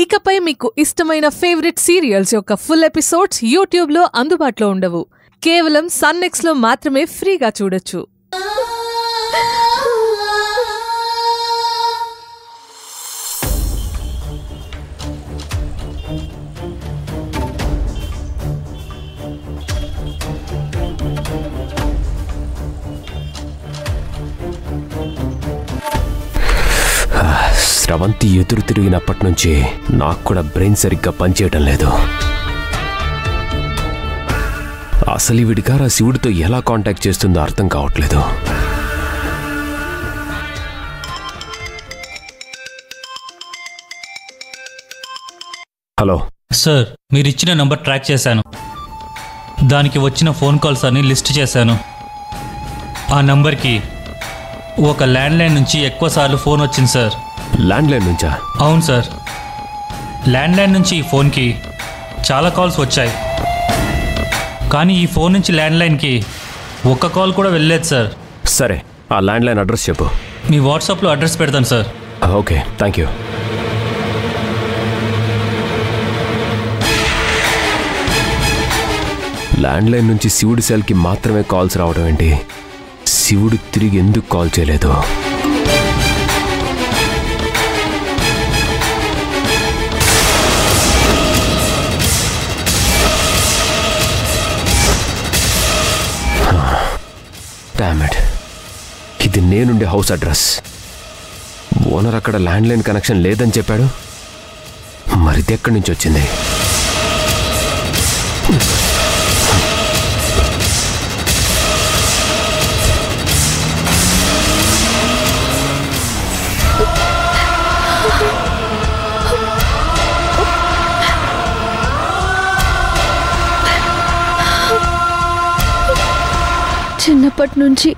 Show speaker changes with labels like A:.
A: ఇకపై మీకు ఇష్టమైన ఫేవరెట్ సీరియల్స్ యొక్క ఫుల్ ఎపిసోడ్స్ యూట్యూబ్లో అందుబాటులో ఉండవు. కేవలం సన్నెక్స్లో మాత్రమే ఫ్రీగా చూడొచ్చు.
B: స్రవంతి ఎదురు తిరిగినప్పటి నుంచి నాకు కూడా బ్రెయిన్ సరిగ్గా పనిచేయటం లేదు. అసలు వీడికారా శివుడితో ఎలా కాంటాక్ట్ చేస్తుందో అర్థం కావట్లేదు. హలో
C: సార్, మీరు ఇచ్చిన నంబర్ ట్రాక్ చేశాను. దానికి వచ్చిన ఫోన్ కాల్స్ అన్ని లిస్ట్ చేశాను. ఆ నంబర్కి ఒక ల్యాండ్లైన్ నుంచి ఎక్కువసార్లు ఫోన్ వచ్చింది సార్.
B: ల్యాండ్లైన్ నుంచా?
C: అవును సార్, ల్యాండ్లైన్ నుంచి ఈ ఫోన్కి చాలా కాల్స్ వచ్చాయి. కానీ ఈ ఫోన్ నుంచి ల్యాండ్లైన్కి ఒక్క కాల్ కూడా వెళ్ళలేదు సార్.
B: సరే, ఆ ల్యాండ్లైన్ అడ్రస్ చెప్పు.
C: మీ వాట్సాప్లో అడ్రస్ పెడతాను sir.
B: Okay, thank you. Landline నుంచి శివుడి సెల్కి మాత్రమే కాల్స్ రావడం ఏంటి? శివుడు తిరిగి ఎందుకు కాల్ చేయలేదు? డామ్ ఇట్, ఇది నేనుండే హౌస్ అడ్రస్. ఓనర్ అక్కడ ల్యాండ్లైన్ కనెక్షన్ లేదని చెప్పాడు. మరిది ఎక్కడి నుంచి వచ్చింది?
D: చిన్నప్పటి నుంచి